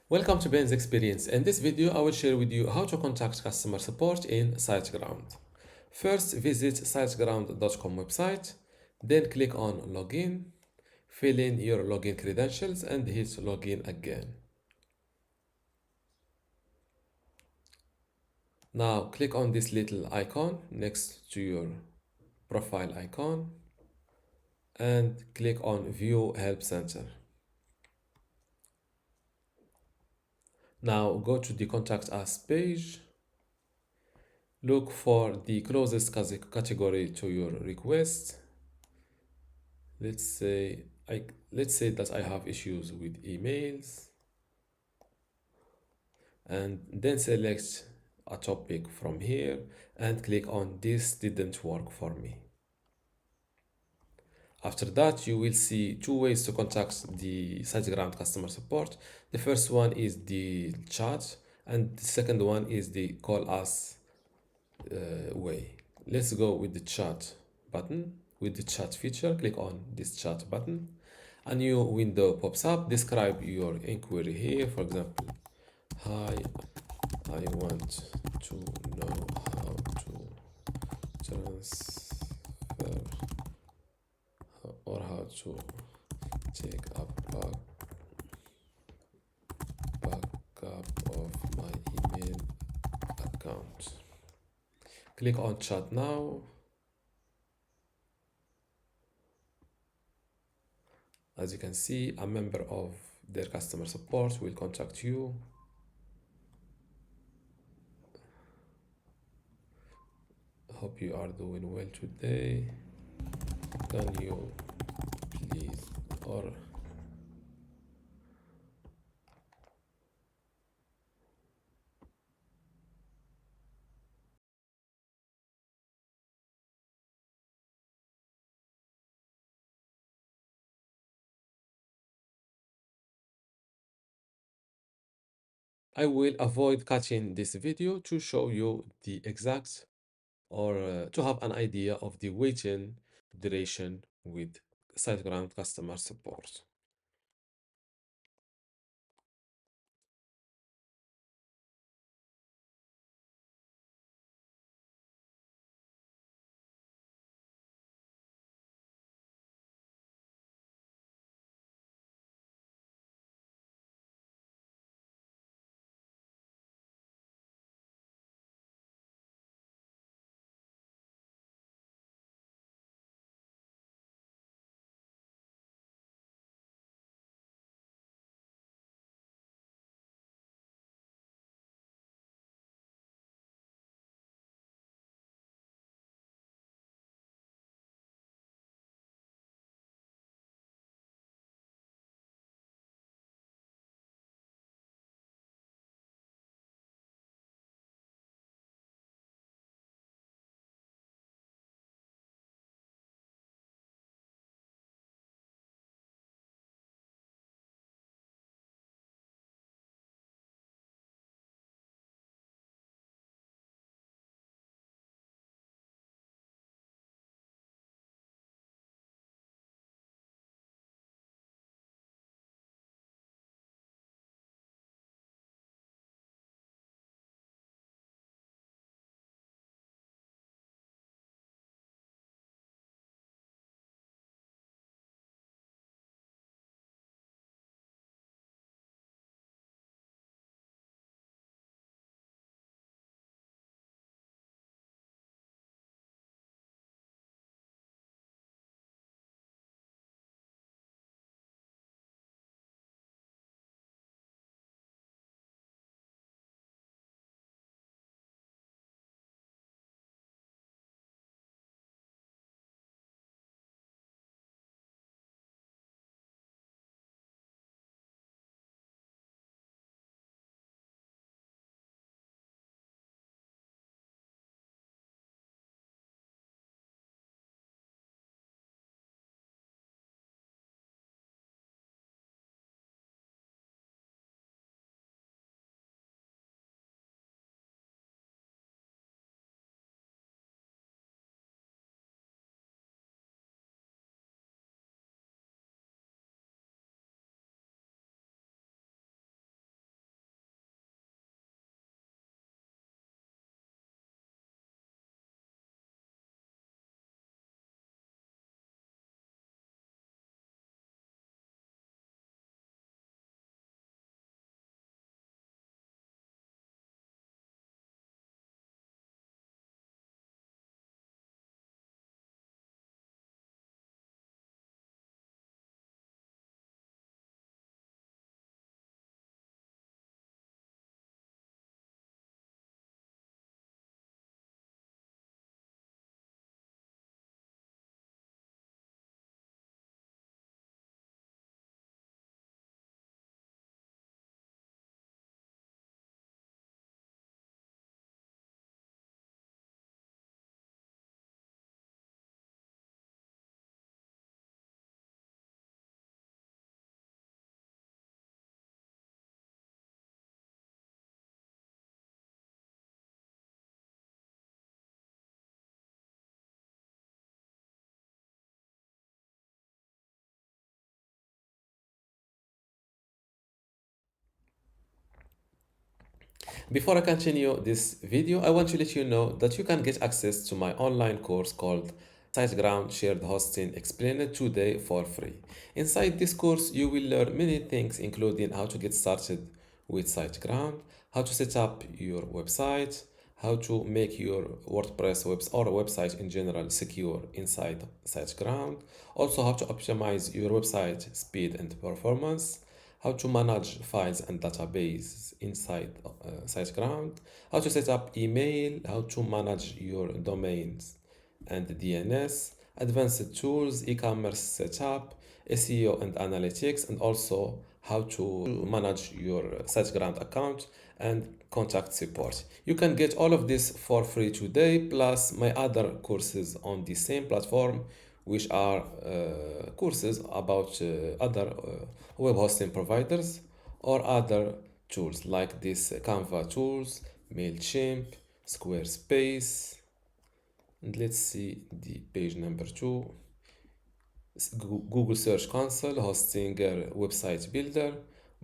Welcome to Ben's Experience. In this video, I will share with you how to contact customer support in SiteGround. First, visit siteground.com website, then click on Login, fill in your login credentials and hit Login again. Now, click on this little icon next to your profile icon and click on View Help Center. Now, go to the Contact Us page. Look for the closest category to your request. Let's say that I have issues with emails, and then select a topic from here and click on this didn't work for me. After that, you will see two ways to contact the SiteGround customer support. The first one is the chat, and the second one is the call us way. Let's go with the chat button. With the chat feature, click on this chat button. A new window pops up. Describe your inquiry here. For example, hi, I want to know how to transfer or how to take a backup of my email account. Click on chat now. As you can see, a member of their customer support will contact you. Hope you are doing well today. Can you please or I will avoid cutting this video to show you the exact or to have an idea of the waiting duration with SiteGround customer support. Before I continue this video, I want to let you know that you can get access to my online course called SiteGround Shared Hosting Explained today for free. Inside this course, you will learn many things, including how to get started with SiteGround, how to set up your website, how to make your WordPress or website in general secure inside SiteGround, also how to optimize your website speed and performance, how to manage files and databases inside SiteGround, how to set up email, how to manage your domains and DNS, advanced tools, e-commerce setup, SEO and analytics, and also how to manage your SiteGround account and contact support. You can get all of this for free today, plus my other courses on the same platform, which are courses about other web hosting providers or other tools like this Canva tools, MailChimp, Squarespace, and let's see the page number 2. Google Search Console, Hostinger Website Builder,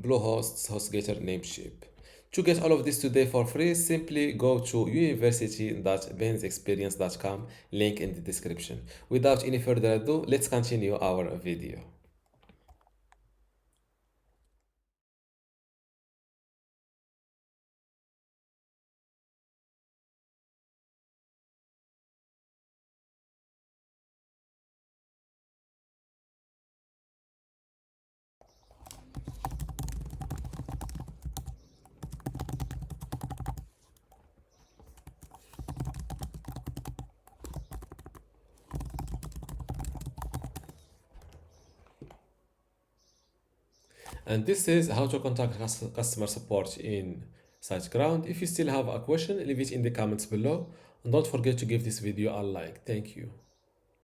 Bluehost, HostGator, Namecheap. To get all of this today for free, simply go to university.bensexperience.com, link in the description. Without any further ado, let's continue our video. And this is how to contact customer support in SiteGround. If you still have a question, leave it in the comments below. And don't forget to give this video a like. Thank you.